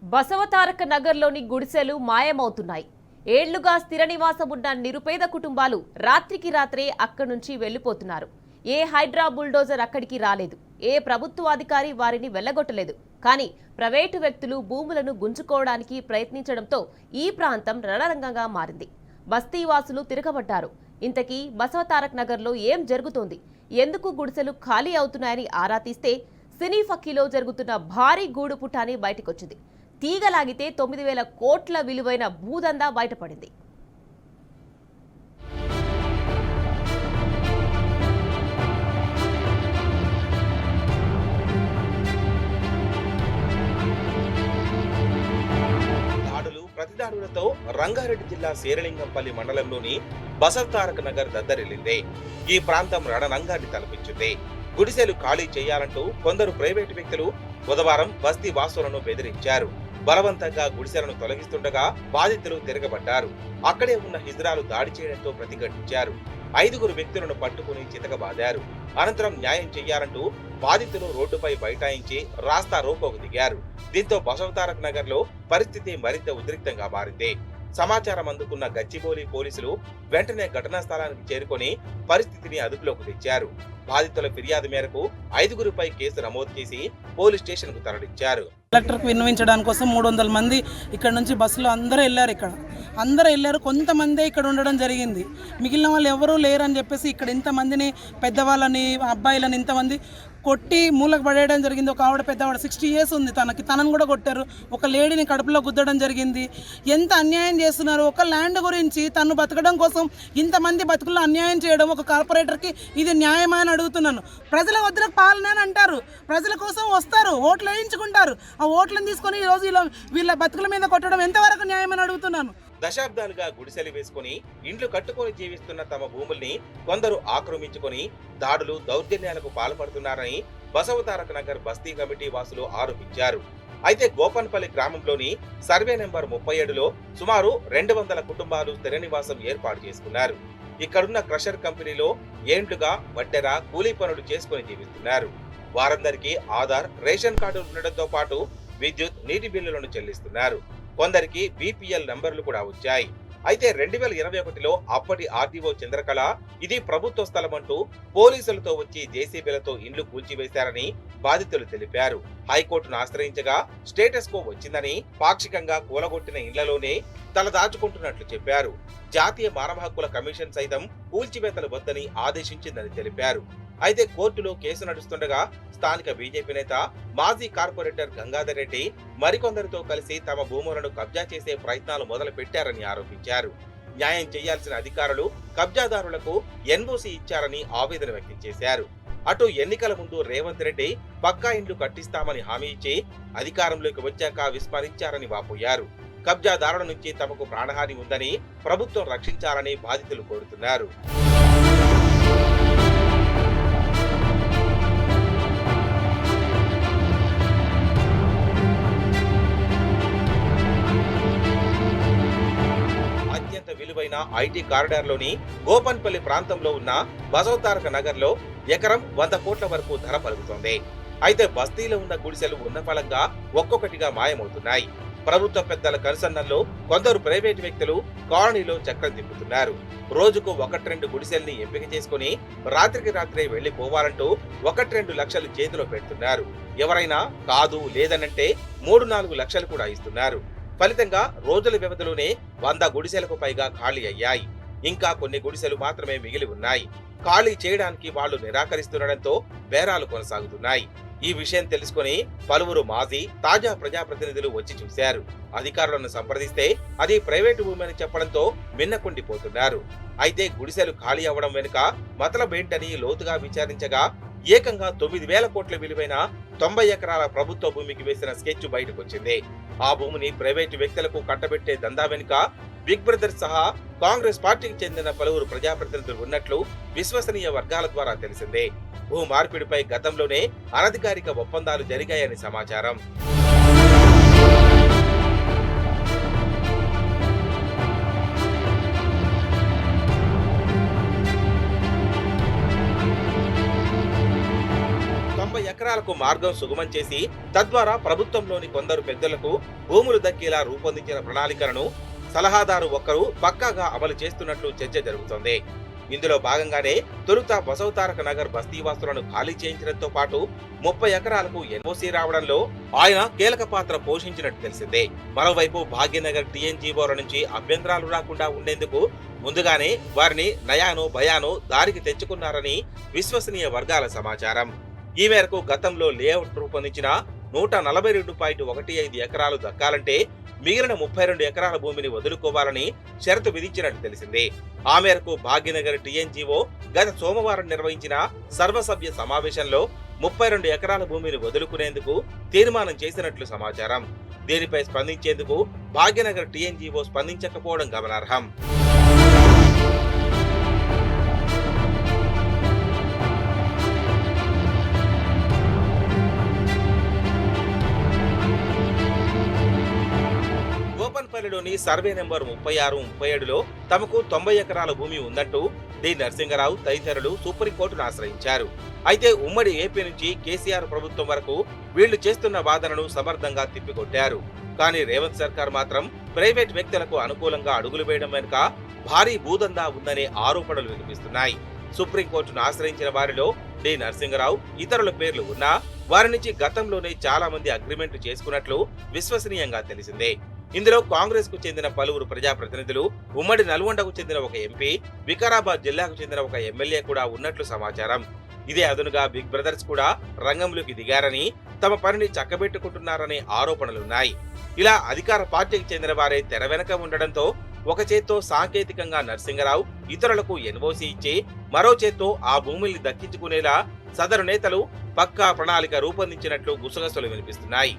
బసవతారక నగర్లోని గుడిసెలు మాయమవుతున్నాయి. ఏళ్లుగా స్థిర నివాసం ఉన్న నిరుపేద కుటుంబాలు రాత్రికి రాత్రే అక్కడి నుంచి వెళ్లిపోతున్నారు. ఏ హైడ్రా బుల్డోజర్ అక్కడికి రాలేదు. ఏ ప్రభుత్వాధికారి వారిని వెళ్లగొట్టలేదు. కానీ ప్రైవేటు వ్యక్తులు భూములను గుంజుకోవడానికి ప్రయత్నించడంతో ఈ ప్రాంతం రణరంగంగా మారింది. బస్తీవాసులు తిరగబడ్డారు. ఇంతకీ బసవతారక్ నగర్లో ఏం జరుగుతోంది? ఎందుకు గుడిసెలు ఖాళీ అవుతున్నాయని ఆరా తీస్తే సినీ ఫక్కీలో జరుగుతున్న భారీ గూడుపుటాని బయటకొచ్చింది. తీగలాగితే 9,000 కోట్ల విలువైన భూదందా బయటపడింది. ప్రతిదాడులతో రంగారెడ్డి జిల్లా శేరలింగంపల్లి మండలంలోని బసవతారక నగర్ దద్దరిల్లింది. ఈ ప్రాంతం రణరంగాన్ని తలపించింది. గుడిసెలు ఖాళీ చేయాలంటూ కొందరు ప్రైవేటు వ్యక్తులు బుధవారం బస్తీ వాసులను బెదిరించారు. బలవంతంగా గుడిసెలను తొలగిస్తుండగా బాధితులు తిరగబడ్డారు. అక్కడే ఉన్న హిజ్రాలు దాడి చేయడంతో ప్రతిఘటించారు. 5 వ్యక్తులను పట్టుకుని చితకబాదారు. అనంతరం న్యాయం చేయాలంటూ బాధితులు రోడ్డుపై బైఠాయించి రాస్తా రోకోకు దిగారు. దీంతో బసవతారక్ నగర్ లో పరిస్థితి మరింత ఉద్రిక్తంగా మారింది. సమాచారం అందుకున్న గచ్చిబౌలి పోలీసులు వెంటనే ఘటనా స్థలానికి చేరుకొని పరిస్థితిని అదుపులోకి తెచ్చారు. బాధితుల ఫిర్యాదు మేరకు 5 కేసు నమోదు చేసి పోలీస్ స్టేషన్ కు తరలించారు. కలెక్టర్కి విన్నవించడానికి కోసం 300 మంది ఇక్కడ నుంచి బస్సులో అందరూ వెళ్ళారు. కొంతమందే ఇక్కడ ఉండడం జరిగింది. మిగిలిన వాళ్ళు ఎవరూ లేరని చెప్పేసి ఇక్కడ ఇంతమందిని, పెద్దవాళ్ళని, అబ్బాయిలని ఇంతమంది కొట్టి మూలకు పడేయడం జరిగింది. ఒక ఆవిడ పెద్దవాడ 60 years ఉంది, తనను కూడా కొట్టారు. ఒక లేడీని కడుపులో గుద్దడం జరిగింది. ఎంత అన్యాయం చేస్తున్నారు! ఒక ల్యాండ్ గురించి తను బతకడం కోసం ఇంతమంది బతుకుల్లో అన్యాయం చేయడం ఒక కార్పొరేటర్కి ఇది న్యాయమా అని అడుగుతున్నాను. ప్రజల వద్దకు పాలన అని అంటారు, ప్రజల కోసం వస్తారు, ఓట్లు వేయించుకుంటారు. ఆ ఓట్లను తీసుకొని ఈరోజు వీళ్ళ బతుకుల మీద కొట్టడం ఎంతవరకు న్యాయమని అడుగుతున్నాను. దశాబ్దాలుగా గుడిసెలు వేసుకుని ఇండ్లు కట్టుకొని జీవిస్తున్న తమ భూముల్ని కొందరు ఆక్రమించుకొని దాడులు, దౌర్జన్యాలకు పాల్పడుతున్నారని బసవతారక నగర్ బస్తీ కమిటీ వాసులు ఆరోపించారు. అయితే గోపన్పల్లి గ్రామంలోని సర్వే నెంబర్ 37లో సుమారు 200 కుటుంబాలు స్థిర నివాసం ఏర్పాటు చేసుకున్నారు. ఇక్కడున్న క్రషర్ కంపెనీలో ఏండ్లుగా వడ్డెర, కూలీ పనులు చేసుకుని జీవిస్తున్నారు. వారందరికీ ఆధార్, రేషన్ కార్డులు ఉండడంతో పాటు విద్యుత్, నీటి బిల్లులను చెల్లిస్తున్నారు. కొందరికి బీపీఎల్ నంబర్లు కూడా వచ్చాయి. అయితే 2021లో అప్పటి ఆర్డీఓ చంద్రకళ ఇది ప్రభుత్వ స్థలమంటూ పోలీసులతో వచ్చి జేసీబీలతో ఇండ్లు కూల్చివేశారని బాధితులు తెలిపారు. హైకోర్టును ఆశ్రయించగా స్టేటస్ కో వచ్చిందని, పాక్షికంగా కూలగొట్టిన ఇండ్లలోనే తలదాచుకుంటున్నట్లు చెప్పారు. జాతీయ మానవ హక్కుల కమిషన్ సైతం కూల్చివేతలు వద్దని ఆదేశించిందని తెలిపారు. అయితే కోర్టులో కేసు నడుస్తుండగా స్థానిక బీజేపీ నేత, మాజీ కార్పొరేటర్ గంగాధర్ రెడ్డి మరికొందరితో కలిసి తమ భూములను కబ్జా చేసే ప్రయత్నాలు మొదలు పెట్టారని ఆరోపించారు. న్యాయం చేయాల్సిన అధికారులు కబ్జాదారులకు ఎన్ఓసీ ఇచ్చారని ఆవేదన వ్యక్తం చేశారు. అటు ఎన్నికల ముందు రేవంత్ రెడ్డి పక్కా ఇండ్లు కట్టిస్తామని హామీ ఇచ్చి అధికారంలోకి వచ్చాక విస్మరించారని వాపోయారు. కబ్జాదారుల నుంచి తమకు ప్రాణహాని ఉందని ప్రభుత్వం రక్షించాలని బాధితులు కోరుతున్నారు. విలువైన ఐటీ కారిడార్లోని గోపన్పల్లి ప్రాంతంలో ఉన్న బసవతారక నగర్ లో ఎకరం 100 కోట్ల వరకు ధర పలుకుతోంది. అయితే బస్తీలో ఉన్న గుడిసెలు ఉన్న ఫలంగా ఒక్కొక్కటిగా మాయమవుతున్నాయి. ప్రభుత్వ పెద్దల కనుసన్నల్లో కొందరు ప్రైవేటు వ్యక్తులు కాలనీలో చక్రం తిప్పుతున్నారు. రోజుకు 1-2 గుడిసెల్ని ఎంపిక చేసుకుని రాత్రికి రాత్రే వెళ్లిపోవాలంటూ 1-2 లక్షలు చేతిలో పెడుతున్నారు. ఎవరైనా కాదు లేదనంటే 3-4 లక్షలు కూడా ఇస్తున్నారు. ఫలితంగా రోజుల వ్యవధిలోనే 100 గుడిసెలకు పైగా ఖాళీ అయ్యాయి. ఇంకా కొన్ని గుడిసెలు మాత్రమే మిగిలి ఉన్నాయి. ఖాళీ చేయడానికి వాళ్లు నిరాకరిస్తుండటంతో బేరాలు కొనసాగుతున్నాయి. ఈ విషయం తెలుసుకుని పలువురు మాజీ, తాజా ప్రజాప్రతినిధులు వచ్చి చూశారు. అధికారులను సంప్రదిస్తే అది ప్రైవేటు భూమి అని చెప్పడంతో మిన్నకుండిపోతున్నారు. అయితే గుడిసెలు ఖాళీ అవ్వడం వెనుక మతలబేంటని లోతుగా విచారించగా ఏకంగా 9,000 కోట్ల విలువైన 90 ఎకరాల ప్రభుత్వ భూమికి వేసిన స్కెచ్ బయటకొచ్చింది. ఆ భూమిని ప్రైవేటు వ్యక్తులకు కట్టబెట్టే దందా వెనుక బిగ్ బ్రదర్ సహా కాంగ్రెస్ పార్టీకి చెందిన పలువురు ప్రజాప్రతినిధులు ఉన్నట్లు విశ్వసనీయ వర్గాల ద్వారా తెలిసిందే. భూ మార్పిడిపై గతంలోనే అనధికారిక ఒప్పందాలు జరిగాయని సమాచారం. ఎకరాలకు భూములకు మార్గం సుగమం చేసి తద్వారా ప్రభుత్వంలోని కొందరు పెద్దలకు భూములు దక్కేలా రూపొందించిన ప్రణాళికలను సలహాదారు ఒక్కరు పక్కాగా అమలు చేస్తున్నట్లు చర్చ జరుగుతోంది. ఇందులో భాగంగానే తొలుత బసవతారక నగర్ బస్తీవాసులను ఖాళీ చేయించడంతో పాటు 30 ఎకరాలకు ఎన్ఓసీ రావడంలో ఆయన కీలక పాత్ర పోషించినట్టు తెలిసిందే. మరోవైపు భాగ్యనగర్ టీఎన్జీఓల నుంచి అభ్యంతరాలు రాకుండా ఉండేందుకు ముందుగానే వారిని నయానో భయానో దారికి తెచ్చుకున్నారని విశ్వసనీయ వర్గాల సమాచారం. ఈ మేరకు గతంలో లేఅవుట్ రూపొందించిన 142.15 ఎకరాలు దక్కాలంటే మిగిలిన 32 ఎకరాల భూమిని వదులుకోవాలని షరతు విధించినట్టు తెలిసింది. ఆ మేరకు భాగ్యనగర్ టీఎన్జీఓ గత సోమవారం నిర్వహించిన సర్వసభ్య సమావేశంలో 32 ఎకరాల భూమిని వదులుకునేందుకు తీర్మానం చేసినట్లు సమాచారం. దీనిపై స్పందించేందుకు భాగ్యనగర్ టీఎన్జీఓ స్పందించకపోవడం గమనార్హం. గోపన్పల్లిలోని సర్వే నెంబర్ 36, 37లో తమకు 90 ఎకరాల భూమి ఉందంటూ డి నరసింగరావు తదితరులు సుప్రీంకోర్టును ఆశ్రయించారు. అయితే ఉమ్మడి ఏపీ నుంచి కేసీఆర్ ప్రభుత్వం వరకు వీళ్లు చేస్తున్న వాదనను సమర్థంగా తిప్పికొట్టారు. కానీ రేవంత్ సర్కార్ మాత్రం ప్రైవేట్ వ్యక్తులకు అనుకూలంగా అడుగులు వేయడం వెనుక భారీ భూదందా ఉందనే ఆరోపణలు వినిపిస్తున్నాయి. సుప్రీంకోర్టును ఆశ్రయించిన వారిలో డి నరసింగరావు, ఇతరుల పేర్లు ఉన్నా వారి నుంచి గతంలోనే చాలా మంది అగ్రిమెంట్ చేసుకున్నట్లు విశ్వసనీయంగా తెలిసిందే. ఇందులో కాంగ్రెస్ కు చెందిన పలువురు ప్రజాప్రతినిధులు, ఉమ్మడి నల్గొండకు చెందిన ఒక ఎంపీ, వికారాబాద్ జిల్లాకు చెందిన ఒక ఎమ్మెల్యే కూడా ఉన్నట్లు సమాచారం. ఇదే అదునుగా బిగ్ బ్రదర్స్ కూడా రంగంలోకి దిగారని, తమ పనిని చక్కబెట్టుకుంటున్నారనే ఆరోపణలున్నాయి. ఇలా అధికార పార్టీకి చెందిన వారే తెర వెనక ఉండడంతో ఒక చేత్తో సాంకేతికంగా నరసింగరావు ఇతరులకు ఎన్ఓసీ ఇచ్చి మరో చేత్తో ఆ భూముల్ని దక్కించుకునేలా సదరు నేతలు పక్కా ప్రణాళిక రూపొందించినట్లు గుసగుసలు వినిపిస్తున్నాయి.